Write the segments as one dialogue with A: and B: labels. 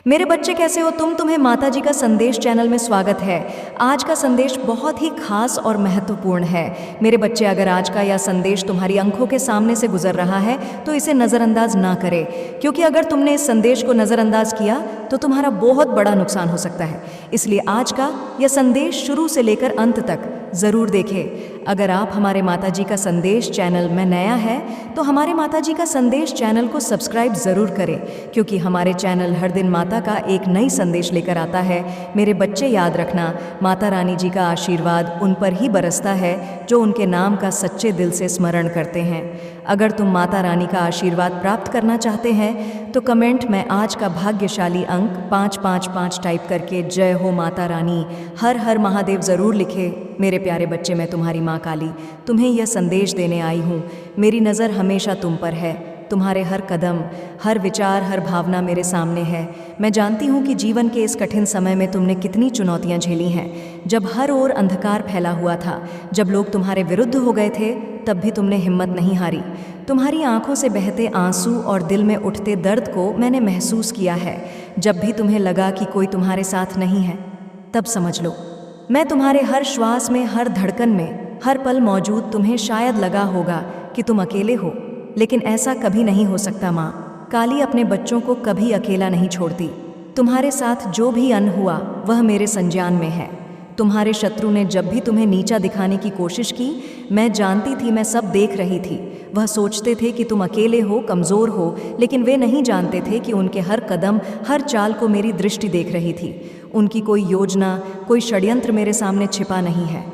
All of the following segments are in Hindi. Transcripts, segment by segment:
A: मेरे बच्चे कैसे हो तुम्हें माता जी का संदेश चैनल में स्वागत है। आज का संदेश बहुत ही खास और महत्वपूर्ण है। मेरे बच्चे, अगर आज का यह संदेश तुम्हारी आंखों के सामने से गुजर रहा है तो इसे नज़रअंदाज ना करें, क्योंकि अगर तुमने इस संदेश को नज़रअंदाज किया तो तुम्हारा बहुत बड़ा नुकसान हो सकता है। इसलिए आज का यह संदेश शुरू से लेकर अंत तक ज़रूर देखें। अगर आप हमारे माता जी का संदेश चैनल में नया है तो हमारे माता जी का संदेश चैनल को सब्सक्राइब ज़रूर करें, क्योंकि हमारे चैनल हर दिन माता का एक नई संदेश लेकर आता है। मेरे बच्चे, याद रखना, माता रानी जी का आशीर्वाद उन पर ही बरसता है जो उनके नाम का सच्चे दिल से स्मरण करते हैं। अगर तुम माता रानी का आशीर्वाद प्राप्त करना चाहते हैं तो कमेंट में आज का भाग्यशाली अंक 555 टाइप करके जय हो माता रानी, हर हर महादेव ज़रूर लिखे। मेरे प्यारे बच्चे, मैं तुम्हारी माँ काली तुम्हें यह संदेश देने आई हूँ। मेरी नज़र हमेशा तुम पर है। तुम्हारे हर कदम, हर विचार, हर भावना मेरे सामने है। मैं जानती हूँ कि जीवन के इस कठिन समय में तुमने कितनी चुनौतियाँ झेली हैं। जब हर ओर अंधकार फैला हुआ था, जब लोग तुम्हारे विरुद्ध हो गए थे, तब भी तुमने हिम्मत नहीं हारी। तुम्हारी आंखों से बहते आंसू और दिल में उठते दर्द को मैंने महसूस किया है। जब भी तुम्हें लगा कि कोई तुम्हारे साथ नहीं है, तब समझ लो मैं तुम्हारे हर श्वास में, हर धड़कन में, हर पल मौजूद। तुम्हें शायद लगा होगा कि तुम अकेले हो, लेकिन ऐसा कभी नहीं हो सकता। माँ काली अपने बच्चों को कभी अकेला नहीं छोड़ती। तुम्हारे साथ जो भी अन हुआ वह मेरे संज्ञान में है। तुम्हारे शत्रु ने जब भी तुम्हें नीचा दिखाने की कोशिश की, मैं जानती थी, मैं सब देख रही थी। वह सोचते थे कि तुम अकेले हो, कमज़ोर हो, लेकिन वे नहीं जानते थे कि उनके हर कदम, हर चाल को मेरी दृष्टि देख रही थी। उनकी कोई योजना, कोई षड्यंत्र मेरे सामने छिपा नहीं है।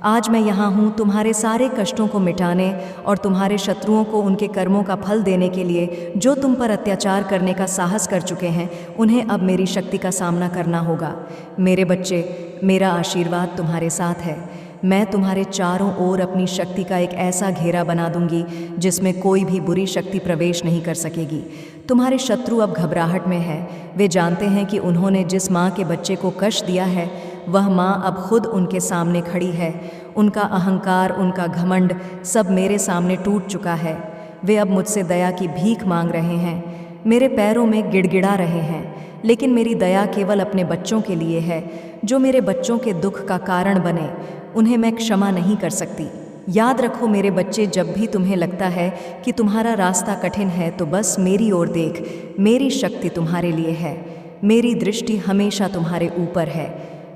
A: आज मैं यहाँ हूँ तुम्हारे सारे कष्टों को मिटाने और तुम्हारे शत्रुओं को उनके कर्मों का फल देने के लिए। जो तुम पर अत्याचार करने का साहस कर चुके हैं, उन्हें अब मेरी शक्ति का सामना करना होगा। मेरे बच्चे, मेरा आशीर्वाद तुम्हारे साथ है। मैं तुम्हारे चारों ओर अपनी शक्ति का एक ऐसा घेरा बना दूंगी जिसमें कोई भी बुरी शक्ति प्रवेश नहीं कर सकेगी। तुम्हारे शत्रु अब घबराहट में है। वे जानते हैं कि उन्होंने जिस माँ के बच्चे को कष्ट दिया है, वह माँ अब खुद उनके सामने खड़ी है। उनका अहंकार, उनका घमंड सब मेरे सामने टूट चुका है। वे अब मुझसे दया की भीख मांग रहे हैं, मेरे पैरों में गिड़गिड़ा रहे हैं। लेकिन मेरी दया केवल अपने बच्चों के लिए है। जो मेरे बच्चों के दुख का कारण बने, उन्हें मैं क्षमा नहीं कर सकती। याद रखो मेरे बच्चे, जब भी तुम्हें लगता है कि तुम्हारा रास्ता कठिन है, तो बस मेरी ओर देख। मेरी शक्ति तुम्हारे लिए है। मेरी दृष्टि हमेशा तुम्हारे ऊपर है।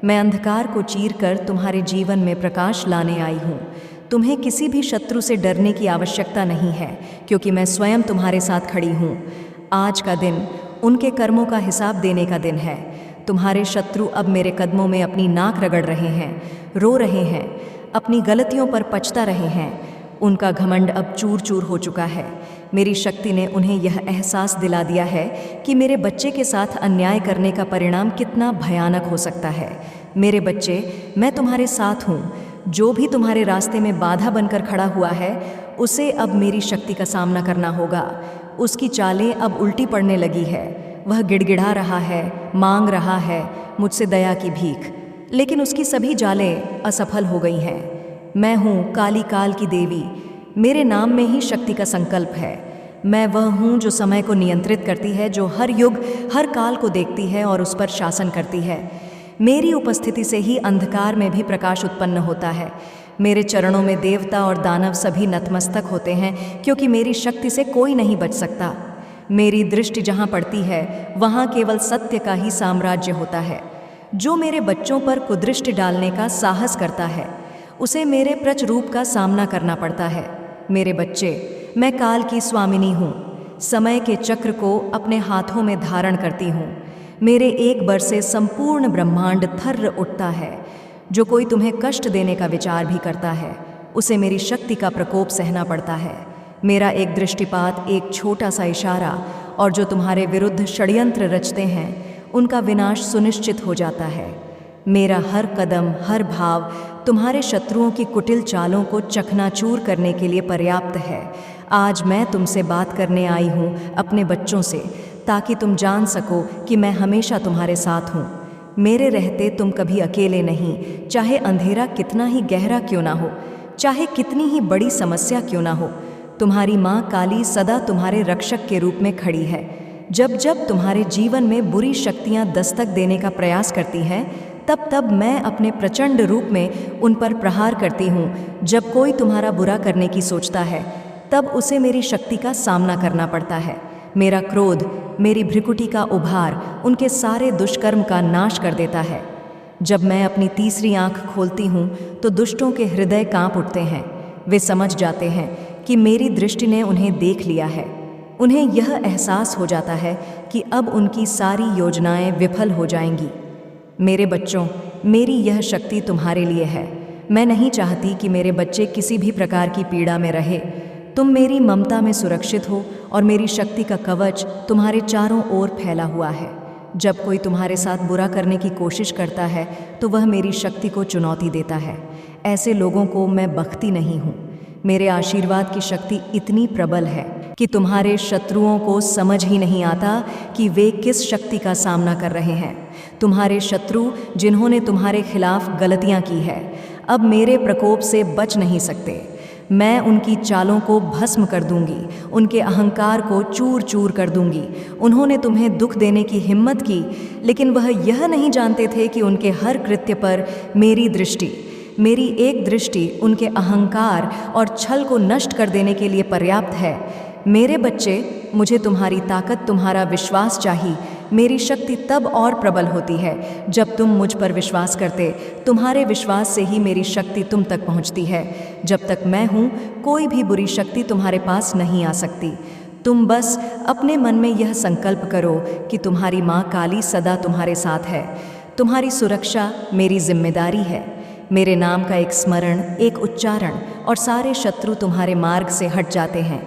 A: मैं अंधकार को चीरकर तुम्हारे जीवन में प्रकाश लाने आई हूँ। तुम्हें किसी भी शत्रु से डरने की आवश्यकता नहीं है, क्योंकि मैं स्वयं तुम्हारे साथ खड़ी हूँ। आज का दिन उनके कर्मों का हिसाब देने का दिन है। तुम्हारे शत्रु अब मेरे कदमों में अपनी नाक रगड़ रहे हैं, रो रहे हैं, अपनी गलतियों पर पछता रहे हैं। उनका घमंड अब चूर चूर हो चुका है। मेरी शक्ति ने उन्हें यह एहसास दिला दिया है कि मेरे बच्चे के साथ अन्याय करने का परिणाम कितना भयानक हो सकता है। मेरे बच्चे, मैं तुम्हारे साथ हूँ। जो भी तुम्हारे रास्ते में बाधा बनकर खड़ा हुआ है, उसे अब मेरी शक्ति का सामना करना होगा। उसकी चालें अब उल्टी पड़ने लगी है। वह गिड़गिड़ा रहा है, मांग रहा है मुझसे दया की भीख, लेकिन उसकी सभी जालें असफल हो गई हैं। मैं हूँ काली, काल की देवी। मेरे नाम में ही शक्ति का संकल्प है। मैं वह हूँ जो समय को नियंत्रित करती है, जो हर युग, हर काल को देखती है और उस पर शासन करती है। मेरी उपस्थिति से ही अंधकार में भी प्रकाश उत्पन्न होता है। मेरे चरणों में देवता और दानव सभी नतमस्तक होते हैं, क्योंकि मेरी शक्ति से कोई नहीं बच सकता। मेरी दृष्टि जहाँ पड़ती है, वहाँ केवल सत्य का ही साम्राज्य होता है। जो मेरे बच्चों पर कुदृष्टि डालने का साहस करता है, उसे मेरे प्रचरूप का सामना करना पड़ता है। मेरे बच्चे, मैं काल की स्वामिनी हूँ। समय के चक्र को अपने हाथों में धारण करती हूँ। मेरे एक बर से संपूर्ण ब्रह्मांड थर्र उठता है। जो कोई तुम्हें कष्ट देने का विचार भी करता है, उसे मेरी शक्ति का प्रकोप सहना पड़ता है। मेरा एक दृष्टिपात, एक छोटा सा इशारा, और जो तुम्हारे विरुद्ध षड्यंत्र रचते हैं, उनका विनाश सुनिश्चित हो जाता है। मेरा हर कदम, हर भाव तुम्हारे शत्रुओं की कुटिल चालों को चकनाचूर करने के लिए पर्याप्त है। आज मैं तुमसे बात करने आई हूँ अपने बच्चों से, ताकि तुम जान सको कि मैं हमेशा तुम्हारे साथ हूँ। मेरे रहते तुम कभी अकेले नहीं, चाहे अंधेरा कितना ही गहरा क्यों ना हो, चाहे कितनी ही बड़ी समस्या क्यों ना हो। तुम्हारी माँ काली सदा तुम्हारे रक्षक के रूप में खड़ी है। जब जब तुम्हारे जीवन में बुरी शक्तियां दस्तक देने का प्रयास करती हैं, तब तब मैं अपने प्रचंड रूप में उन पर प्रहार करती हूँ। जब कोई तुम्हारा बुरा करने की सोचता है, तब उसे मेरी शक्ति का सामना करना पड़ता है। मेरा क्रोध, मेरी भ्रिकुटी का उभार उनके सारे दुष्कर्म का नाश कर देता है। जब मैं अपनी तीसरी आंख खोलती हूँ तो दुष्टों के हृदय कांप उठते हैं। वे समझ जाते हैं कि मेरी दृष्टि ने उन्हें देख लिया है। उन्हें यह एहसास हो जाता है कि अब उनकी सारी योजनाएं विफल हो जाएंगी। मेरे बच्चों, मेरी यह शक्ति तुम्हारे लिए है। मैं नहीं चाहती कि मेरे बच्चे किसी भी प्रकार की पीड़ा में रहे। तुम मेरी ममता में सुरक्षित हो और मेरी शक्ति का कवच तुम्हारे चारों ओर फैला हुआ है। जब कोई तुम्हारे साथ बुरा करने की कोशिश करता है तो वह मेरी शक्ति को चुनौती देता है। ऐसे लोगों को मैं बख्ती नहीं हूँ। मेरे आशीर्वाद की शक्ति इतनी प्रबल है कि तुम्हारे शत्रुओं को समझ ही नहीं आता कि वे किस शक्ति का सामना कर रहे हैं। तुम्हारे शत्रु जिन्होंने तुम्हारे खिलाफ गलतियां की है, अब मेरे प्रकोप से बच नहीं सकते। मैं उनकी चालों को भस्म कर दूंगी, उनके अहंकार को चूर चूर कर दूंगी। उन्होंने तुम्हें दुख देने की हिम्मत की, लेकिन वह यह नहीं जानते थे कि उनके हर कृत्य पर मेरी एक दृष्टि उनके अहंकार और छल को नष्ट कर देने के लिए पर्याप्त है। मेरे बच्चे, मुझे तुम्हारी ताकत, तुम्हारा विश्वास चाहिए। मेरी शक्ति तब और प्रबल होती है जब तुम मुझ पर विश्वास करते। तुम्हारे विश्वास से ही मेरी शक्ति तुम तक पहुंचती है। जब तक मैं हूँ, कोई भी बुरी शक्ति तुम्हारे पास नहीं आ सकती। तुम बस अपने मन में यह संकल्प करो कि तुम्हारी माँ काली सदा तुम्हारे साथ है। तुम्हारी सुरक्षा मेरी जिम्मेदारी है। मेरे नाम का एक स्मरण, एक उच्चारण और सारे शत्रु तुम्हारे मार्ग से हट जाते हैं।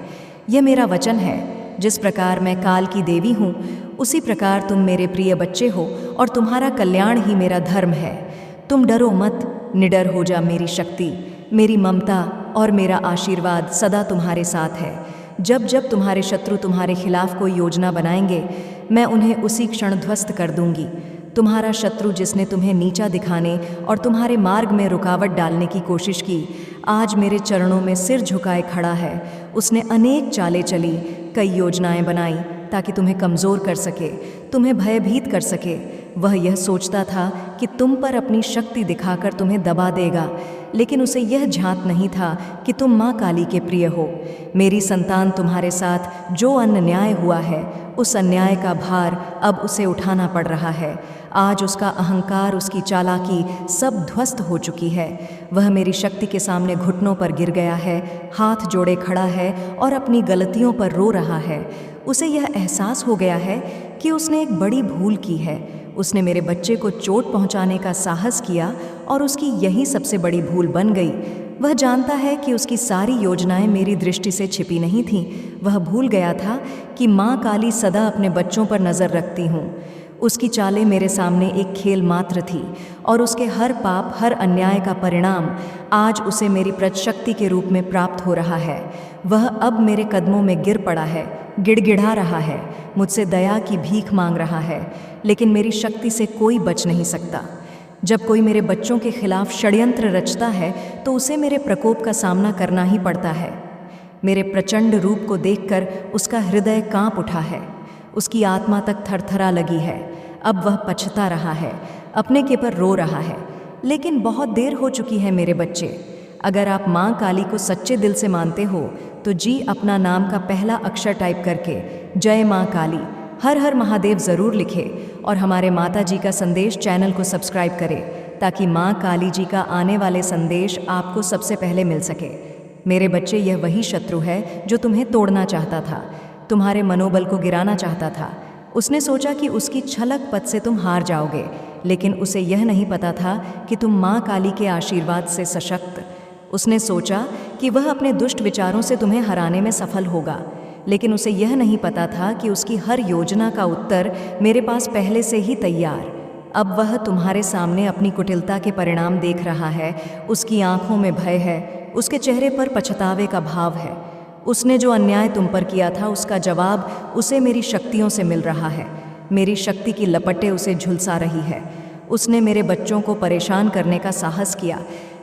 A: यह मेरा वचन है। जिस प्रकार मैं काल की देवी हूँ, उसी प्रकार तुम मेरे प्रिय बच्चे हो और तुम्हारा कल्याण ही मेरा धर्म है। तुम डरो मत, निडर हो जा। मेरी शक्ति, मेरी ममता और मेरा आशीर्वाद सदा तुम्हारे साथ है। जब जब तुम्हारे शत्रु तुम्हारे खिलाफ कोई योजना बनाएंगे, मैं उन्हें उसी क्षण ध्वस्त कर दूंगी। तुम्हारा शत्रु जिसने तुम्हें नीचा दिखाने और तुम्हारे मार्ग में रुकावट डालने की कोशिश की, आज मेरे चरणों में सिर झुकाए खड़ा है। उसने अनेक चालें चली, कई योजनाएं बनाई ताकि तुम्हें कमज़ोर कर सके, तुम्हें भयभीत कर सके। वह यह सोचता था कि तुम पर अपनी शक्ति दिखाकर तुम्हें दबा देगा, लेकिन उसे यह झांक नहीं था कि तुम माँ काली के प्रिय हो। मेरी संतान, तुम्हारे साथ जो अन्याय हुआ है, उस अन्याय का भार अब उसे उठाना पड़ रहा है। आज उसका अहंकार, उसकी चालाकी सब ध्वस्त हो चुकी है। वह मेरी शक्ति के सामने घुटनों पर गिर गया है, हाथ जोड़े खड़ा है और अपनी गलतियों पर रो रहा है। उसे यह एहसास हो गया है कि उसने एक बड़ी भूल की है। उसने मेरे बच्चे को चोट पहुंचाने का साहस किया और उसकी यही सबसे बड़ी भूल बन गई। वह जानता है कि उसकी सारी योजनाएं मेरी दृष्टि से छिपी नहीं थीं। वह भूल गया था कि माँ काली सदा अपने बच्चों पर नज़र रखती हूँ। उसकी चालें मेरे सामने एक खेल मात्र थी और उसके हर पाप, हर अन्याय का परिणाम आज उसे मेरी प्रशक्ति के रूप में प्राप्त हो रहा है। वह अब मेरे कदमों में गिर पड़ा है, गिड़गिड़ा रहा है, मुझसे दया की भीख मांग रहा है, लेकिन मेरी शक्ति से कोई बच नहीं सकता। जब कोई मेरे बच्चों के खिलाफ षड्यंत्र रचता है तो उसे मेरे प्रकोप का सामना करना ही पड़ता है। मेरे प्रचंड रूप को देखकर उसका हृदय कांप उठा है, उसकी आत्मा तक थरथरा लगी है। अब वह पछता रहा है, अपने के पर रो रहा है, लेकिन बहुत देर हो चुकी है। मेरे बच्चे, अगर आप माँ काली को सच्चे दिल से मानते हो तो जी अपना नाम का पहला अक्षर टाइप करके जय माँ काली, हर हर महादेव ज़रूर लिखे और हमारे माता जी का संदेश चैनल को सब्सक्राइब करें ताकि माँ काली जी का आने वाले संदेश आपको सबसे पहले मिल सके। मेरे बच्चे, यह वही शत्रु है जो तुम्हें तोड़ना चाहता था, तुम्हारे मनोबल को गिराना चाहता था। उसने सोचा कि उसकी छलक पद से तुम हार जाओगे, लेकिन उसे यह नहीं पता था कि तुम माँ काली के आशीर्वाद से सशक्त। उसने सोचा कि वह अपने दुष्ट विचारों से तुम्हें हराने में सफल होगा, लेकिन उसे यह नहीं पता था कि उसकी हर योजना का उत्तर मेरे पास पहले से ही तैयार। अब वह तुम्हारे सामने अपनी कुटिलता के परिणाम देख रहा है। उसकी आंखों में भय है, उसके चेहरे पर पछतावे का भाव है। उसने जो अन्याय तुम पर किया था, उसका जवाब उसे मेरी शक्तियों से मिल रहा है। मेरी शक्ति की लपटें उसे झुलसा रही है। उसने मेरे बच्चों को परेशान करने का साहस किया,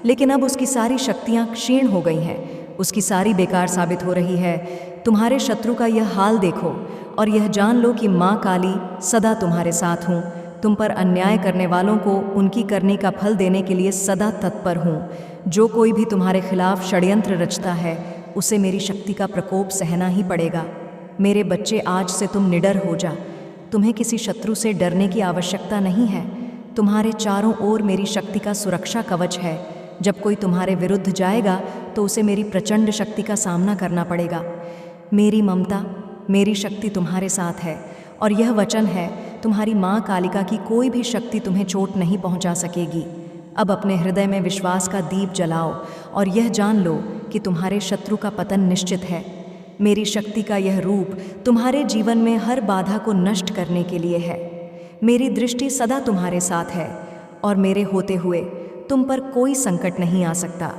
A: लेकिन अब उसकी सारी शक्तियाँ क्षीण हो गई हैं, उसकी सारी बेकार साबित हो रही है। तुम्हारे शत्रु का यह हाल देखो और यह जान लो कि माँ काली सदा तुम्हारे साथ हूँ। तुम पर अन्याय करने वालों को उनकी करने का फल देने के लिए सदा तत्पर हूँ। जो कोई भी तुम्हारे खिलाफ षड्यंत्र रचता है उसे मेरी शक्ति का प्रकोप सहना ही पड़ेगा। मेरे बच्चे, आज से तुम निडर हो जा। तुम्हें किसी शत्रु से डरने की आवश्यकता नहीं है। तुम्हारे चारों ओर मेरी शक्ति का सुरक्षा कवच है। जब कोई तुम्हारे विरुद्ध जाएगा तो उसे मेरी प्रचंड शक्ति का सामना करना पड़ेगा। मेरी ममता, मेरी शक्ति तुम्हारे साथ है और यह वचन है, तुम्हारी माँ कालिका की कोई भी शक्ति तुम्हें चोट नहीं पहुँचा सकेगी। अब अपने हृदय में विश्वास का दीप जलाओ और यह जान लो कि तुम्हारे शत्रु का पतन निश्चित है। मेरी शक्ति का यह रूप तुम्हारे जीवन में हर बाधा को नष्ट करने के लिए है। मेरी दृष्टि सदा तुम्हारे साथ है और मेरे होते हुए तुम पर कोई संकट नहीं आ सकता।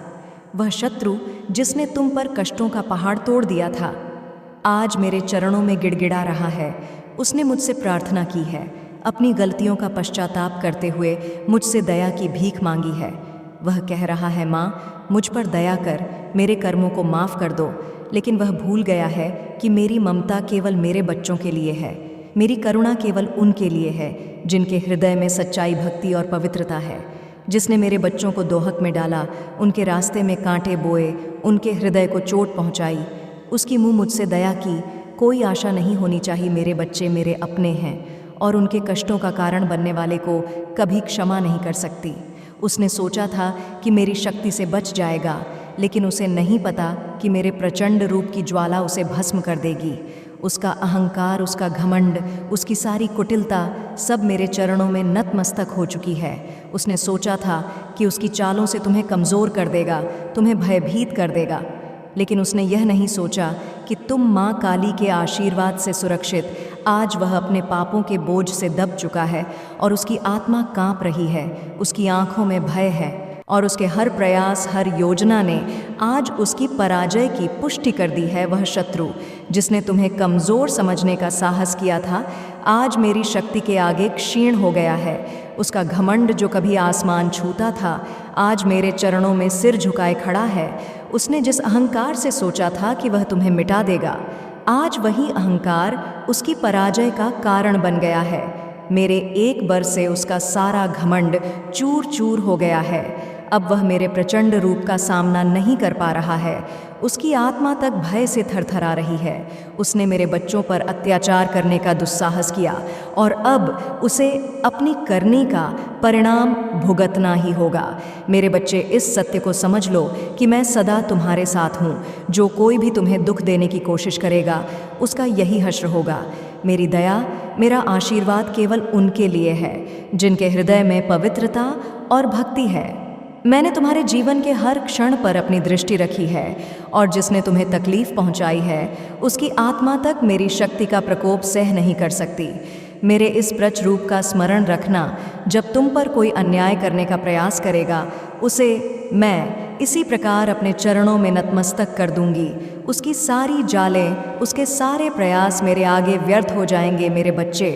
A: वह शत्रु जिसने तुम पर कष्टों का पहाड़ तोड़ दिया था, आज मेरे चरणों में गिड़गिड़ा रहा है। उसने मुझसे प्रार्थना की है, अपनी गलतियों का पश्चाताप करते हुए मुझसे दया की भीख मांगी है। वह कह रहा है, माँ मुझ पर दया कर, मेरे कर्मों को माफ़ कर दो। लेकिन वह भूल गया है कि मेरी ममता केवल मेरे बच्चों के लिए है। मेरी करुणा केवल उनके लिए है जिनके हृदय में सच्चाई, भक्ति और पवित्रता है। जिसने मेरे बच्चों को दोहक में डाला, उनके रास्ते में कांटे बोए, उनके हृदय को चोट पहुंचाई, उसकी मुँह मुझसे दया की। कोई आशा नहीं होनी चाहिए। मेरे बच्चे मेरे अपने हैं और उनके कष्टों का कारण बनने वाले को कभी क्षमा नहीं कर सकती। उसने सोचा था कि मेरी शक्ति से बच जाएगा, लेकिन उसे नहीं पता कि मेरे प्रचंड रूप की ज्वाला उसे भस्म कर देगी। उसका अहंकार, उसका घमंड, उसकी सारी कुटिलता सब मेरे चरणों में नतमस्तक हो चुकी है। उसने सोचा था कि उसकी चालों से तुम्हें कमज़ोर कर देगा, तुम्हें भयभीत कर देगा, लेकिन उसने यह नहीं सोचा कि तुम माँ काली के आशीर्वाद से सुरक्षित। आज वह अपने पापों के बोझ से दब चुका है और उसकी आत्मा कांप रही है। उसकी आंखों में भय है और उसके हर प्रयास, हर योजना ने आज उसकी पराजय की पुष्टि कर दी है। वह शत्रु जिसने तुम्हें कमज़ोर समझने का साहस किया था, आज मेरी शक्ति के आगे क्षीण हो गया है। उसका घमंड जो कभी आसमान छूता था, आज मेरे चरणों में सिर झुकाए खड़ा है। उसने जिस अहंकार से सोचा था कि वह तुम्हें मिटा देगा, आज वही अहंकार उसकी पराजय का कारण बन गया है। मेरे एक बर से उसका सारा घमंड चूर चूर हो गया है। अब वह मेरे प्रचंड रूप का सामना नहीं कर पा रहा है। उसकी आत्मा तक भय से थरथरा रही है। उसने मेरे बच्चों पर अत्याचार करने का दुस्साहस किया और अब उसे अपनी करनी का परिणाम भुगतना ही होगा। मेरे बच्चे, इस सत्य को समझ लो कि मैं सदा तुम्हारे साथ हूँ। जो कोई भी तुम्हें दुख देने की कोशिश करेगा, उसका यही हश्र होगा। मेरी दया, मेरा आशीर्वाद केवल उनके लिए है जिनके हृदय में पवित्रता और भक्ति है। मैंने तुम्हारे जीवन के हर क्षण पर अपनी दृष्टि रखी है और जिसने तुम्हें तकलीफ पहुंचाई है, उसकी आत्मा तक मेरी शक्ति का प्रकोप सह नहीं कर सकती। मेरे इस प्रच रूप का स्मरण रखना। जब तुम पर कोई अन्याय करने का प्रयास करेगा, उसे मैं इसी प्रकार अपने चरणों में नतमस्तक कर दूंगी। उसकी सारी जालें, उसके सारे प्रयास मेरे आगे व्यर्थ हो जाएंगे। मेरे बच्चे,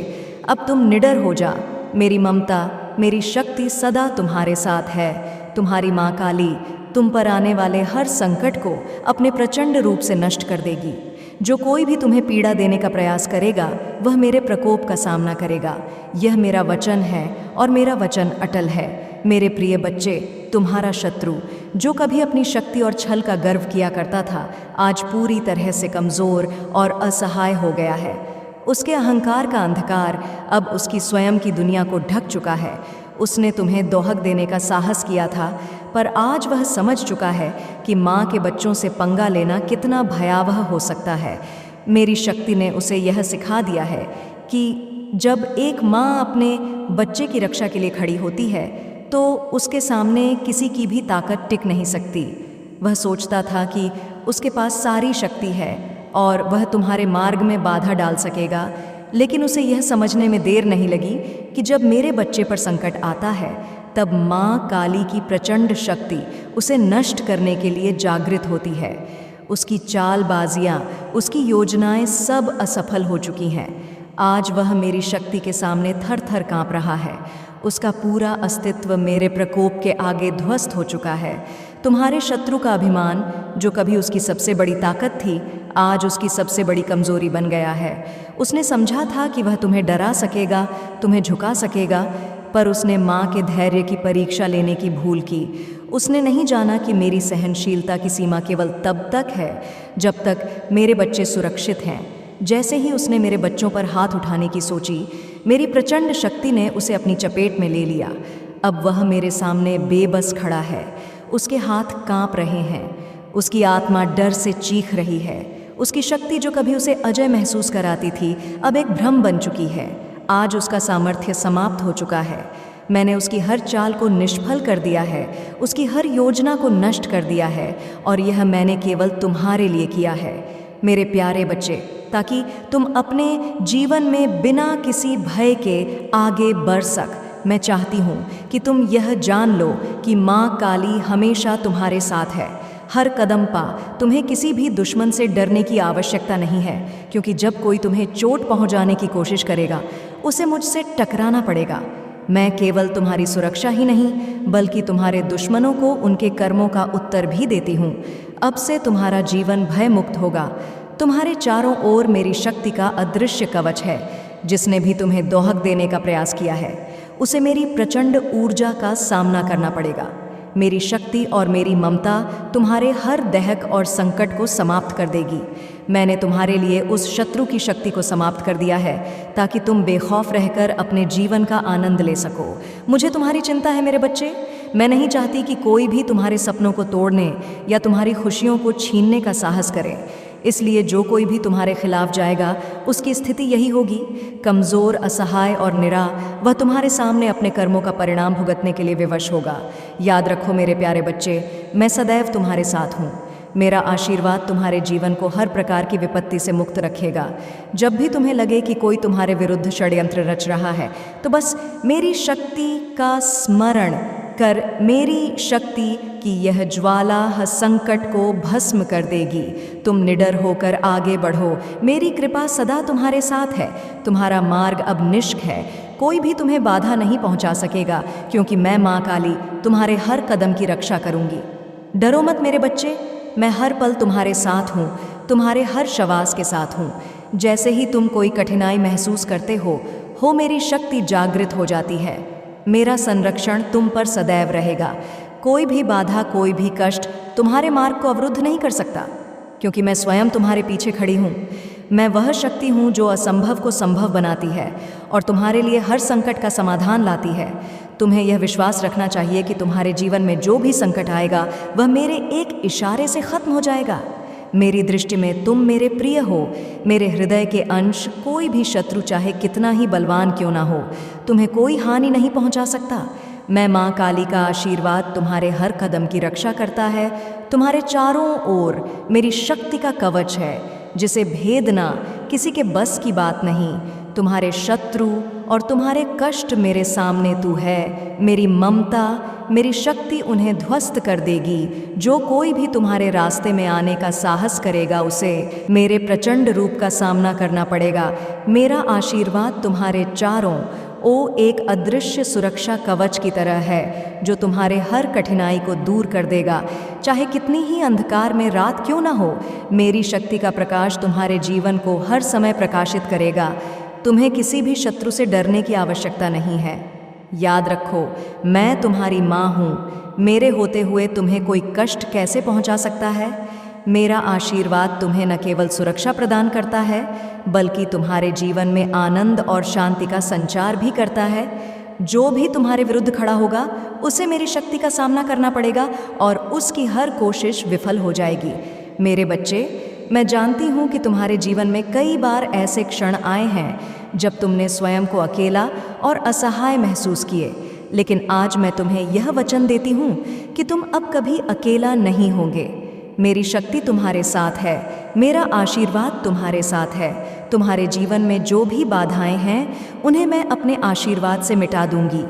A: अब तुम निडर हो जा। मेरी ममता, मेरी शक्ति सदा तुम्हारे साथ है। तुम्हारी माँ काली तुम पर आने वाले हर संकट को अपने प्रचंड रूप से नष्ट कर देगी। जो कोई भी तुम्हें पीड़ा देने का प्रयास करेगा, वह मेरे प्रकोप का सामना करेगा। यह मेरा वचन है और मेरा वचन अटल है। मेरे प्रिय बच्चे, तुम्हारा शत्रु जो कभी अपनी शक्ति और छल का गर्व किया करता था, आज पूरी तरह से कमज़ोर और असहाय हो गया है। उसके अहंकार का अंधकार अब उसकी स्वयं की दुनिया को ढक चुका है। उसने तुम्हें दोहक देने का साहस किया था, पर आज वह समझ चुका है कि माँ के बच्चों से पंगा लेना कितना भयावह हो सकता है। मेरी शक्ति ने उसे यह सिखा दिया है कि जब एक माँ अपने बच्चे की रक्षा के लिए खड़ी होती है, तो उसके सामने किसी की भी ताकत टिक नहीं सकती। वह सोचता था कि उसके पास सारी शक्ति है और वह तुम्हारे मार्ग में बाधा डाल सकेगा, लेकिन उसे यह समझने में देर नहीं लगी कि जब मेरे बच्चे पर संकट आता है, तब माँ काली की प्रचंड शक्ति उसे नष्ट करने के लिए जागृत होती है। उसकी चालबाजियाँ, उसकी योजनाएं सब असफल हो चुकी हैं। आज वह मेरी शक्ति के सामने थर थर काँप रहा है। उसका पूरा अस्तित्व मेरे प्रकोप के आगे ध्वस्त हो चुका है। तुम्हारे शत्रु का अभिमान, जो कभी उसकी सबसे बड़ी ताकत थी, आज उसकी सबसे बड़ी कमजोरी बन गया है। उसने समझा था कि वह तुम्हें डरा सकेगा, तुम्हें झुका सकेगा, पर उसने माँ के धैर्य की परीक्षा लेने की भूल की। उसने नहीं जाना कि मेरी सहनशीलता की सीमा केवल तब तक है जब तक मेरे बच्चे सुरक्षित हैं। जैसे ही उसने मेरे बच्चों पर हाथ उठाने की सोची, मेरी प्रचंड शक्ति ने उसे अपनी चपेट में ले लिया। अब वह मेरे सामने बेबस खड़ा है। उसके हाथ कांप रहे हैं, उसकी आत्मा डर से चीख रही है। उसकी शक्ति जो कभी उसे अजय महसूस कराती थी, अब एक भ्रम बन चुकी है। आज उसका सामर्थ्य समाप्त हो चुका है। मैंने उसकी हर चाल को निष्फल कर दिया है, उसकी हर योजना को नष्ट कर दिया है, और यह मैंने केवल तुम्हारे लिए किया है, मेरे प्यारे बच्चे, ताकि तुम अपने जीवन में बिना किसी भय के आगे बढ़ सक। मैं चाहती हूँ कि तुम यह जान लो कि माँ काली हमेशा तुम्हारे साथ है। हर कदम पा तुम्हें किसी भी दुश्मन से डरने की आवश्यकता नहीं है, क्योंकि जब कोई तुम्हें चोट पहुँचाने की कोशिश करेगा, उसे मुझसे टकराना पड़ेगा। मैं केवल तुम्हारी सुरक्षा ही नहीं, बल्कि तुम्हारे दुश्मनों को उनके कर्मों का उत्तर भी देती हूँ। अब से तुम्हारा जीवन भय मुक्त होगा। तुम्हारे चारों ओर मेरी शक्ति का अदृश्य कवच है। जिसने भी तुम्हें दोहक देने का प्रयास किया है, उसे मेरी प्रचंड ऊर्जा का सामना करना पड़ेगा। मेरी शक्ति और मेरी ममता तुम्हारे हर दहक और संकट को समाप्त कर देगी। मैंने तुम्हारे लिए उस शत्रु की शक्ति को समाप्त कर दिया है, ताकि तुम बेखौफ रहकर अपने जीवन का आनंद ले सको। मुझे तुम्हारी चिंता है मेरे बच्चे। मैं नहीं चाहती कि कोई भी तुम्हारे सपनों को तोड़ने या तुम्हारी खुशियों को छीनने का साहस करे। इसलिए जो कोई भी तुम्हारे खिलाफ जाएगा, उसकी स्थिति यही होगी, कमज़ोर, असहाय और निरा। वह तुम्हारे सामने अपने कर्मों का परिणाम भुगतने के लिए विवश होगा। याद रखो मेरे प्यारे बच्चे, मैं सदैव तुम्हारे साथ हूँ। मेरा आशीर्वाद तुम्हारे जीवन को हर प्रकार की विपत्ति से मुक्त रखेगा। जब भी तुम्हें लगे कि कोई तुम्हारे विरुद्ध षड्यंत्र रच रहा है, तो बस मेरी शक्ति का स्मरण कर। मेरी शक्ति की यह ज्वाला हर संकट को भस्म कर देगी। तुम निडर होकर आगे बढ़ो। मेरी कृपा सदा तुम्हारे साथ है। तुम्हारा मार्ग अब निष्क है। कोई भी तुम्हें बाधा नहीं पहुंचा सकेगा, क्योंकि मैं माँ काली तुम्हारे हर कदम की रक्षा करूंगी। डरो मत मेरे बच्चे, मैं हर पल तुम्हारे साथ हूँ, तुम्हारे हर श्वास के साथ हूँ। जैसे ही तुम कोई कठिनाई महसूस करते हो मेरी शक्ति जागृत हो जाती है। मेरा संरक्षण तुम पर सदैव रहेगा। कोई भी बाधा, कोई भी कष्ट तुम्हारे मार्ग को अवरुद्ध नहीं कर सकता, क्योंकि मैं स्वयं तुम्हारे पीछे खड़ी हूँ। मैं वह शक्ति हूँ जो असंभव को संभव बनाती है और तुम्हारे लिए हर संकट का समाधान लाती है। तुम्हें यह विश्वास रखना चाहिए कि तुम्हारे जीवन में जो भी संकट आएगा, वह मेरे एक इशारे से खत्म हो जाएगा। मेरी दृष्टि में तुम मेरे प्रिय हो, मेरे हृदय के अंश। कोई भी शत्रु चाहे कितना ही बलवान क्यों ना हो, तुम्हें कोई हानि नहीं पहुंचा सकता। मैं माँ काली का आशीर्वाद तुम्हारे हर कदम की रक्षा करता है। तुम्हारे चारों ओर मेरी शक्ति का कवच है, जिसे भेदना किसी के बस की बात नहीं। तुम्हारे शत्रु और तुम्हारे कष्ट मेरे सामने तू है। मेरी ममता, मेरी शक्ति उन्हें ध्वस्त कर देगी। जो कोई भी तुम्हारे रास्ते में आने का साहस करेगा, उसे मेरे प्रचंड रूप का सामना करना पड़ेगा। मेरा आशीर्वाद तुम्हारे चारों ओर एक अदृश्य सुरक्षा कवच की तरह है, जो तुम्हारे हर कठिनाई को दूर कर देगा। चाहे कितनी ही अंधकार में रात क्यों ना हो, मेरी शक्ति का प्रकाश तुम्हारे जीवन को हर समय प्रकाशित करेगा। तुम्हें किसी भी शत्रु से डरने की आवश्यकता नहीं है। याद रखो, मैं तुम्हारी माँ हूँ। मेरे होते हुए तुम्हें कोई कष्ट कैसे पहुँचा सकता है? मेरा आशीर्वाद तुम्हें न केवल सुरक्षा प्रदान करता है, बल्कि तुम्हारे जीवन में आनंद और शांति का संचार भी करता है। जो भी तुम्हारे विरुद्ध खड़ा होगा, उसे मेरी शक्ति का सामना करना पड़ेगा और उसकी हर कोशिश विफल हो जाएगी। मेरे बच्चे, मैं जानती हूँ कि तुम्हारे जीवन में कई बार ऐसे क्षण आए हैं जब तुमने स्वयं को अकेला और असहाय महसूस किए, लेकिन आज मैं तुम्हें यह वचन देती हूँ कि तुम अब कभी अकेला नहीं होंगे। मेरी शक्ति तुम्हारे साथ है, मेरा आशीर्वाद तुम्हारे साथ है। तुम्हारे जीवन में जो भी बाधाएं हैं, उन्हें मैं अपने आशीर्वाद से मिटा दूंगी।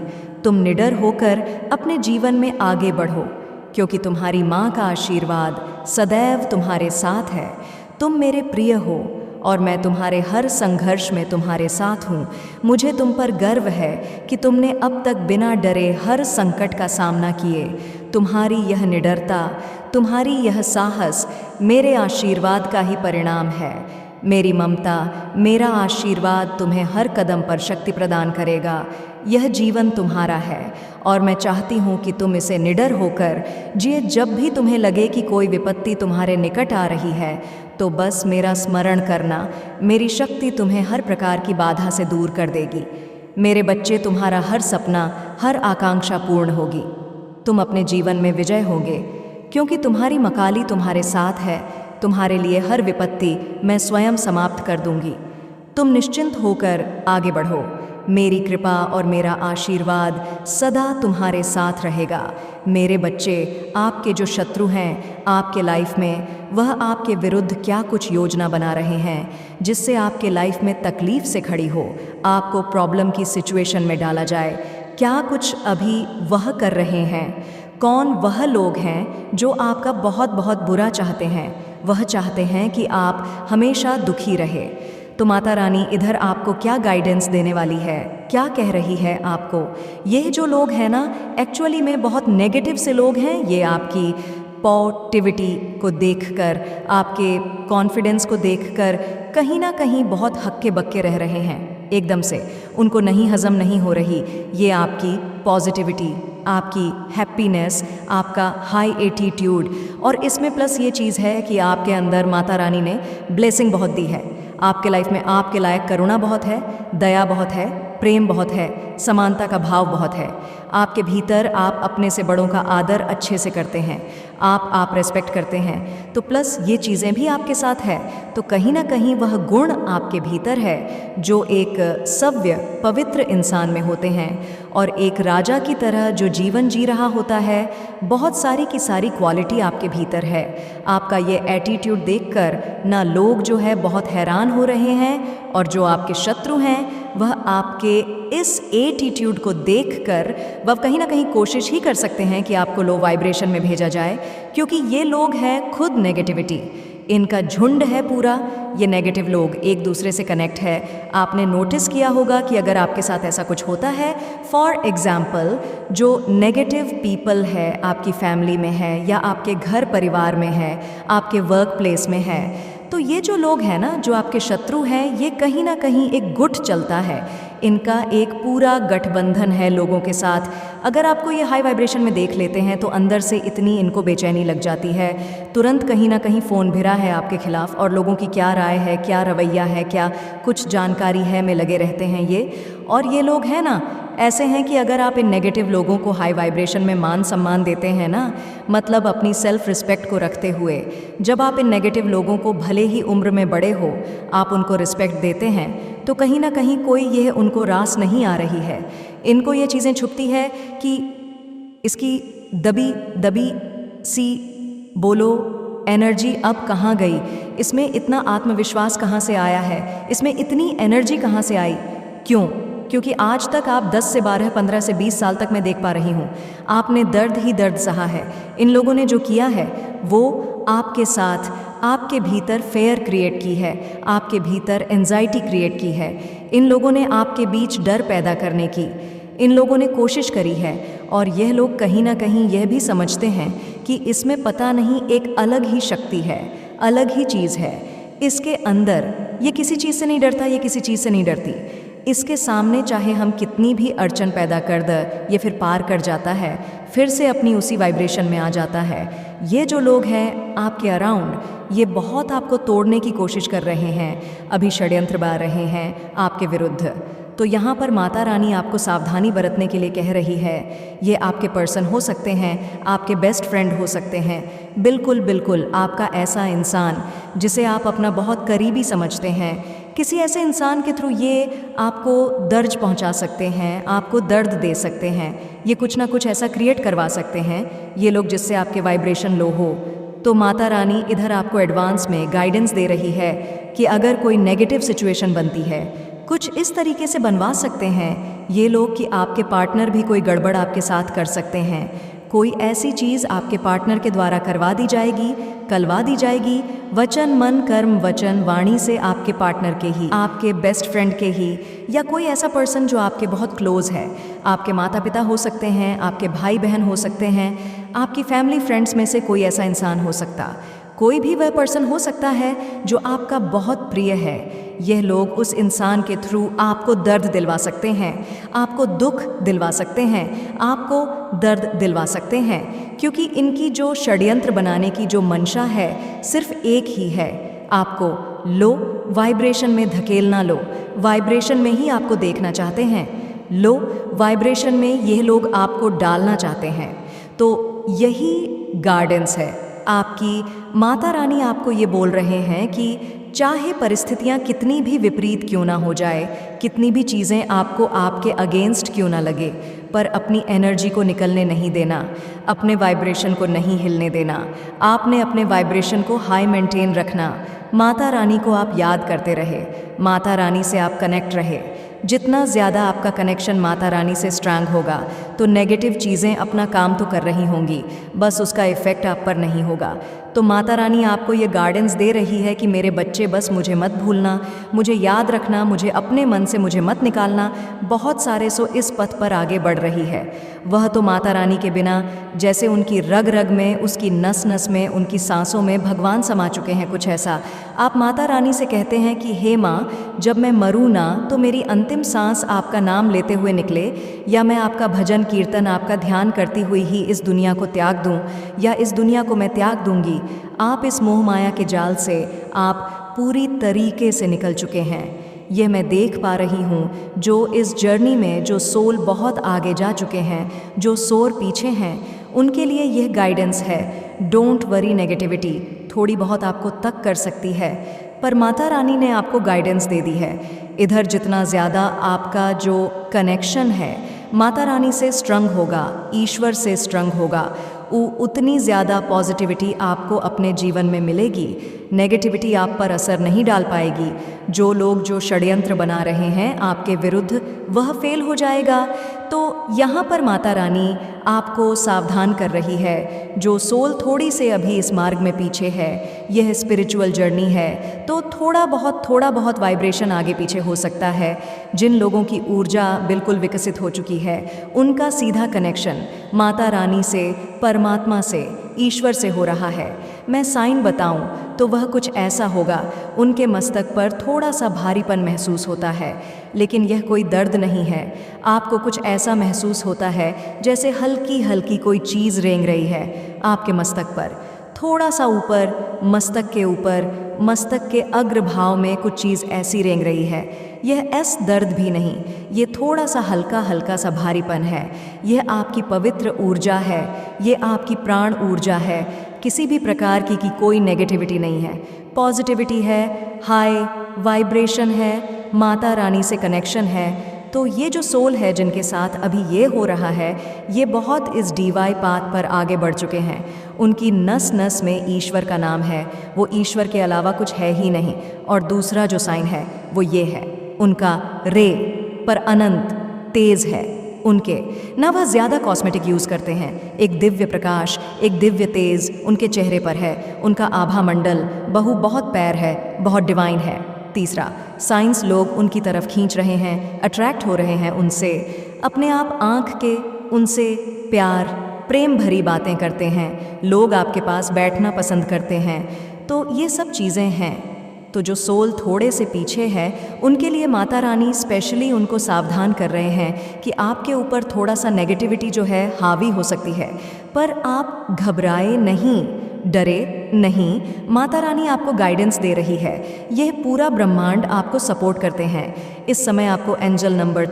A: तुम निडर होकर अपने जीवन में आगे बढ़ो, क्योंकि तुम्हारी माँ का आशीर्वाद सदैव तुम्हारे साथ है। तुम मेरे प्रिय हो और मैं तुम्हारे हर संघर्ष में तुम्हारे साथ हूँ। मुझे तुम पर गर्व है कि तुमने अब तक बिना डरे हर संकट का सामना किए। तुम्हारी यह निडरता, तुम्हारी यह साहस मेरे आशीर्वाद का ही परिणाम है। मेरी ममता, मेरा आशीर्वाद तुम्हें हर कदम पर शक्ति प्रदान करेगा। यह जीवन तुम्हारा है और मैं चाहती हूँ कि तुम इसे निडर होकर जिए। जब भी तुम्हें लगे कि कोई विपत्ति तुम्हारे निकट आ रही है, तो बस मेरा स्मरण करना। मेरी शक्ति तुम्हें हर प्रकार की बाधा से दूर कर देगी। मेरे बच्चे, तुम्हारा हर सपना, हर आकांक्षा पूर्ण होगी। तुम अपने जीवन में विजय होगे, क्योंकि तुम्हारी मकाली तुम्हारे साथ है। तुम्हारे लिए हर विपत्ति मैं स्वयं समाप्त कर दूंगी। तुम निश्चिंत होकर आगे बढ़ो। मेरी कृपा और मेरा आशीर्वाद सदा तुम्हारे साथ रहेगा। मेरे बच्चे, आपके जो शत्रु हैं आपके लाइफ में, वह आपके विरुद्ध क्या कुछ योजना बना रहे हैं जिससे आपके लाइफ में तकलीफ से खड़ी हो, आपको प्रॉब्लम की सिचुएशन में डाला जाए। क्या कुछ अभी वह कर रहे हैं? कौन वह लोग हैं जो आपका बहुत बहुत बुरा चाहते हैं? वह चाहते हैं कि आप हमेशा दुखी रहे। तो माता रानी इधर आपको क्या गाइडेंस देने वाली है, क्या कह रही है आपको? ये जो लोग हैं ना, एक्चुअली में बहुत नेगेटिव से लोग हैं। ये आपकी पॉजिटिविटी को देखकर, आपके कॉन्फिडेंस को देखकर कहीं ना कहीं बहुत हक्के बक्के रह रहे हैं। एकदम से उनको नहीं हजम नहीं हो रही ये आपकी पॉजिटिविटी, आपकी हैप्पीनेस, आपका हाई एटीट्यूड। और इसमें प्लस ये चीज़ है कि आपके अंदर माता रानी ने ब्लेसिंग बहुत दी है। आपके लाइफ में आपके लायक करुणा बहुत है, दया बहुत है, प्रेम बहुत है, समानता का भाव बहुत है। आपके भीतर आप अपने से बड़ों का आदर अच्छे से करते हैं, आप रेस्पेक्ट करते हैं। तो प्लस ये चीज़ें भी आपके साथ है। तो कहीं ना कहीं वह गुण आपके भीतर है जो एक सभ्य पवित्र इंसान में होते हैं और एक राजा की तरह जो जीवन जी रहा होता है। बहुत सारी की सारी क्वालिटी आपके भीतर है। आपका ये एटीट्यूड देखकर ना लोग जो है बहुत हैरान हो रहे हैं, और जो आपके शत्रु हैं वह आपके इस एटीट्यूड को देखकर वह कहीं ना कहीं कोशिश ही कर सकते हैं कि आपको लो वाइब्रेशन में भेजा जाए, क्योंकि ये लोग हैं खुद नेगेटिविटी। इनका झुंड है पूरा, ये नेगेटिव लोग एक दूसरे से कनेक्ट है। आपने नोटिस किया होगा कि अगर आपके साथ ऐसा कुछ होता है, फॉर एग्जाम्पल जो नेगेटिव पीपल है आपकी फैमिली में है या आपके घर परिवार में है, आपके वर्क प्लेस में है, तो ये जो लोग हैं ना, जो आपके शत्रु हैं, ये कहीं ना कहीं एक गुट चलता है। इनका एक पूरा गठबंधन है लोगों के साथ। अगर आपको ये हाई वाइब्रेशन में देख लेते हैं तो अंदर से इतनी इनको बेचैनी लग जाती है। तुरंत कहीं ना कहीं फ़ोन भिरा है आपके खिलाफ और लोगों की क्या राय है, क्या रवैया है, क्या कुछ जानकारी है में लगे रहते हैं ये। और ये लोग हैं ना, ऐसे हैं कि अगर आप इन नेगेटिव लोगों को हाई वाइब्रेशन में मान सम्मान देते हैं ना, मतलब अपनी सेल्फ रिस्पेक्ट को रखते हुए, जब आप इन नेगेटिव लोगों को भले ही उम्र में बड़े हो, आप उनको रिस्पेक्ट देते हैं, तो कहीं ना कहीं कोई यह उनको रास नहीं आ रही है। इनको ये चीज़ें छुपती है कि इसकी दबी दबी सी बोलो एनर्जी अब कहाँ गई, इसमें इतना आत्मविश्वास कहाँ से आया है, इसमें इतनी एनर्जी कहाँ से आई। क्यों? क्योंकि आज तक आप 10 से 12, 15 से 20 साल तक मैं देख पा रही हूँ, आपने दर्द ही दर्द सहा है। इन लोगों ने जो किया है वो आपके साथ, आपके भीतर फेयर क्रिएट की है, आपके भीतर एंजाइटी क्रिएट की है। इन लोगों ने आपके बीच डर पैदा करने की, इन लोगों ने कोशिश करी है। और यह लोग कहीं ना कहीं यह भी समझते हैं कि इसमें पता नहीं एक अलग ही शक्ति है, अलग ही चीज़ है इसके अंदर। ये किसी चीज़ से नहीं डरता, ये किसी चीज़ से नहीं डरती। इसके सामने चाहे हम कितनी भी अड़चन पैदा कर दें, ये फिर पार कर जाता है, फिर से अपनी उसी वाइब्रेशन में आ जाता है। ये जो लोग हैं आपके अराउंड, ये बहुत आपको तोड़ने की कोशिश कर रहे हैं, अभी षड्यंत्र बना रहे हैं आपके विरुद्ध। तो यहाँ पर माता रानी आपको सावधानी बरतने के लिए कह रही है। ये आपके पर्सन हो सकते हैं, आपके बेस्ट फ्रेंड हो सकते हैं, बिल्कुल बिल्कुल आपका ऐसा इंसान जिसे आप अपना बहुत करीबी समझते हैं। किसी ऐसे इंसान के थ्रू ये आपको दर्द पहुंचा सकते हैं, आपको दर्द दे सकते हैं, ये कुछ ना कुछ ऐसा क्रिएट करवा सकते हैं ये लोग जिससे आपके वाइब्रेशन लो हो। तो माता रानी इधर आपको एडवांस में गाइडेंस दे रही है कि अगर कोई नेगेटिव सिचुएशन बनती है, कुछ इस तरीके से बनवा सकते हैं ये लोग कि आपके पार्टनर भी कोई गड़बड़ आपके साथ कर सकते हैं, कोई ऐसी चीज़ आपके पार्टनर के द्वारा करवा दी जाएगी, कलवा दी जाएगी, वचन, मन, कर्म, वचन, वाणी से आपके पार्टनर के ही, आपके बेस्ट फ्रेंड के ही, या कोई ऐसा पर्सन जो आपके बहुत क्लोज है। आपके माता पिता हो सकते हैं, आपके भाई बहन हो सकते हैं, आपकी फैमिली फ्रेंड्स में से कोई ऐसा इंसान हो सकता, कोई भी वह पर्सन हो सकता है जो आपका बहुत प्रिय है। यह लोग उस इंसान के थ्रू आपको दर्द दिलवा सकते हैं, आपको दुख दिलवा सकते हैं, आपको दर्द दिलवा सकते हैं, क्योंकि इनकी जो षड्यंत्र बनाने की जो मंशा है सिर्फ एक ही है, आपको लो वाइब्रेशन में धकेलना, लो वाइब्रेशन में ही आपको देखना चाहते हैं, लो वाइब्रेशन में यह लोग आपको डालना चाहते हैं। तो यही गाइडेंस है। आपकी माता रानी आपको ये बोल रहे हैं कि चाहे परिस्थितियाँ कितनी भी विपरीत क्यों ना हो जाए, कितनी भी चीज़ें आपको आपके अगेंस्ट क्यों ना लगे, पर अपनी एनर्जी को निकलने नहीं देना, अपने वाइब्रेशन को नहीं हिलने देना। आपने अपने वाइब्रेशन को हाई मेंटेन रखना। माता रानी को आप याद करते रहे, माता रानी से आप कनेक्ट रहे। जितना ज़्यादा आपका कनेक्शन माता रानी से स्ट्रांग होगा तो नेगेटिव चीज़ें अपना काम तो कर रही होंगी, बस उसका इफ़ेक्ट आप पर नहीं होगा। तो माता रानी आपको ये गाइडेंस दे रही है कि मेरे बच्चे, बस मुझे मत भूलना, मुझे याद रखना, मुझे अपने मन से मुझे मत निकालना। बहुत सारे सो इस पथ पर आगे बढ़ रही है। वह तो माता रानी के बिना जैसे उनकी रग रग में, उसकी नस नस में, उनकी सांसों में भगवान समा चुके हैं, कुछ ऐसा। आप माता रानी से कहते हैं कि हे माँ, जब मैं मरूँ ना तो मेरी अंतिम सांस आपका नाम लेते हुए निकले, या मैं आपका भजन कीर्तन, आपका ध्यान करती हुई ही इस दुनिया को त्याग दूँ, या इस दुनिया को मैं त्याग दूँगी। आप इस मोह माया के जाल से आप पूरी तरीके से निकल चुके हैं। यह मैं देख पा रही हूँ। जो इस जर्नी में जो सोल बहुत आगे जा चुके हैं, जो सोर पीछे हैं, उनके लिए यह गाइडेंस है। डोंट वरी, नेगेटिविटी थोड़ी बहुत आपको तक कर सकती है, पर माता रानी ने आपको गाइडेंस दे दी है। इधर जितना ज़्यादा आपका जो कनेक्शन है माता रानी से स्ट्रंग होगा, ईश्वर से स्ट्रंग होगा, उतनी ज़्यादा पॉजिटिविटी आपको अपने जीवन में मिलेगी। नेगेटिविटी आप पर असर नहीं डाल पाएगी। जो लोग जो षड्यंत्र बना रहे हैं आपके विरुद्ध, वह फेल हो जाएगा। तो यहाँ पर माता रानी आपको सावधान कर रही है। जो सोल थोड़ी से अभी इस मार्ग में पीछे है, यह स्पिरिचुअल जर्नी है, तो थोड़ा बहुत वाइब्रेशन आगे पीछे हो सकता है। जिन लोगों की ऊर्जा बिल्कुल विकसित हो चुकी है, उनका सीधा कनेक्शन माता रानी से, परमात्मा से, ईश्वर से हो रहा है। मैं साइन बताऊं तो वह कुछ ऐसा होगा, उनके मस्तक पर थोड़ा सा भारीपन महसूस होता है, लेकिन यह कोई दर्द नहीं है। आपको कुछ ऐसा महसूस होता है जैसे हल्की हल्की कोई चीज़ रेंग रही है आपके मस्तक पर, थोड़ा सा ऊपर, मस्तक के ऊपर, मस्तक के अग्रभाव में कुछ चीज़ ऐसी रेंग रही है। यह ऐस दर्द भी नहीं, ये थोड़ा सा हल्का हल्का सा भारीपन है। यह आपकी पवित्र ऊर्जा है, ये आपकी प्राण ऊर्जा है। किसी भी प्रकार की कोई नेगेटिविटी नहीं है, पॉजिटिविटी है, हाई वाइब्रेशन है, माता रानी से कनेक्शन है। तो ये जो सोल है जिनके साथ अभी ये हो रहा है, ये बहुत इस डीवाई पाथ पर आगे बढ़ चुके हैं। उनकी नस नस में ईश्वर का नाम है, वो ईश्वर के अलावा कुछ है ही नहीं। और दूसरा जो साइन है वो ये है, उनका रे पर अनंत तेज है उनके। ना वह ज़्यादा कॉस्मेटिक यूज़ करते हैं, एक दिव्य प्रकाश, एक दिव्य तेज उनके चेहरे पर है। उनका आभा मंडल बहुत पैर है, बहुत डिवाइन है। तीसरा साइंस, लोग उनकी तरफ खींच रहे हैं, अट्रैक्ट हो रहे हैं उनसे, अपने आप आँख के उनसे प्यार, प्रेम भरी बातें करते हैं। लोग आपके पास बैठना पसंद करते हैं। तो ये सब चीज़ें हैं। तो जो सोल थोड़े से पीछे है, उनके लिए माता रानी स्पेशली उनको सावधान कर रहे हैं कि आपके ऊपर थोड़ा सा नेगेटिविटी जो है हावी हो सकती है, पर आप घबराए नहीं, डरे नहीं। माता रानी आपको गाइडेंस दे रही है। यह पूरा ब्रह्मांड आपको सपोर्ट करते हैं। इस समय आपको एंजल नंबर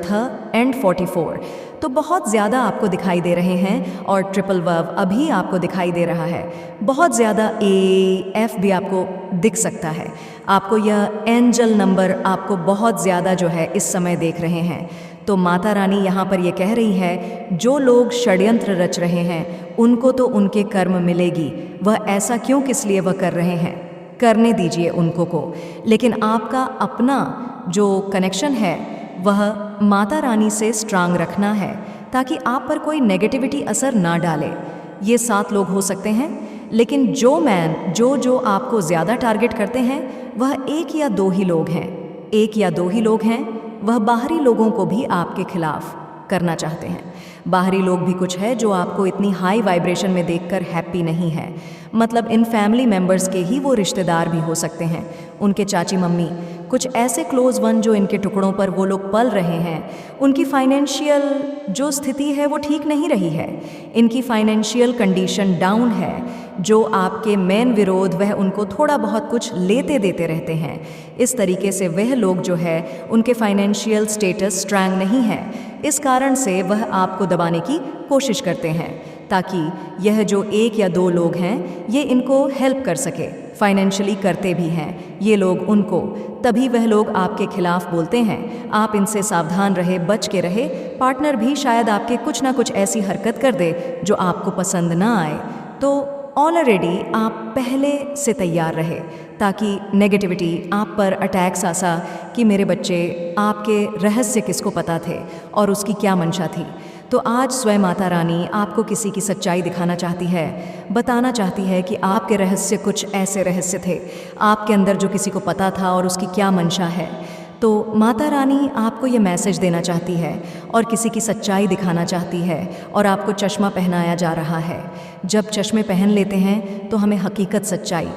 A: एंड 44 तो बहुत ज़्यादा आपको दिखाई दे रहे हैं, और ट्रिपल वव अभी आपको दिखाई दे रहा है। बहुत ज़्यादा AF भी आपको दिख सकता है। आपको यह एंजल नंबर आपको बहुत ज़्यादा जो है इस समय देख रहे हैं। तो माता रानी यहाँ पर ये कह रही है, जो लोग षड्यंत्र रच रहे हैं उनको तो उनके कर्म मिलेगी। वह ऐसा क्यों, किस लिए वह कर रहे हैं, करने दीजिए उनको को। लेकिन आपका अपना जो कनेक्शन है वह माता रानी से स्ट्रांग रखना है। ताकि आप पर कोई नेगेटिविटी असर ना डाले। ये 7 लोग हो सकते हैं, लेकिन जो आपको ज़्यादा टारगेट करते हैं वह 1 या 2 ही लोग हैं। 1 या 2 ही लोग हैं, वह बाहरी लोगों को भी आपके खिलाफ करना चाहते हैं। बाहरी लोग भी कुछ है जो आपको इतनी हाई वाइब्रेशन में देखकर हैप्पी नहीं है। मतलब इन फैमिली मेंबर्स के ही वो रिश्तेदार भी हो सकते हैं, उनके चाची मम्मी, कुछ ऐसे क्लोज वन जो इनके टुकड़ों पर वो लोग पल रहे हैं। उनकी फाइनेंशियल जो स्थिति है वो ठीक नहीं रही है, इनकी फाइनेंशियल कंडीशन डाउन है, जो आपके मेन विरोध वह उनको थोड़ा बहुत कुछ लेते देते रहते हैं। इस तरीके से वह लोग जो है उनके फाइनेंशियल स्टेटस स्ट्रांग नहीं है, इस कारण से वह आपको दबाने की कोशिश करते हैं ताकि यह जो 1 या 2 लोग हैं ये इनको हेल्प कर सके। फाइनेंशियली करते भी हैं ये लोग उनको, तभी वह लोग आपके खिलाफ बोलते हैं। आप इनसे सावधान रहे, बच के रहे। पार्टनर भी शायद आपके कुछ ना कुछ ऐसी हरकत कर दे जो आपको पसंद ना आए, तो ऑलरेडी आप पहले से तैयार रहे ताकि नेगेटिविटी आप पर अटैक्स आसा कि मेरे बच्चे आपके रहस्य किसको पता थे और उसकी क्या मंशा थी। तो आज स्वयं माता रानी आपको किसी की सच्चाई दिखाना चाहती है, बताना चाहती है कि आपके रहस्य कुछ ऐसे रहस्य थे आपके अंदर जो किसी को पता था और उसकी क्या मंशा है। तो माता रानी आपको ये मैसेज देना चाहती है और किसी की सच्चाई दिखाना चाहती है और आपको चश्मा पहनाया जा रहा है। जब चश्मे पहन लेते हैं तो हमें हकीकत, सच्चाई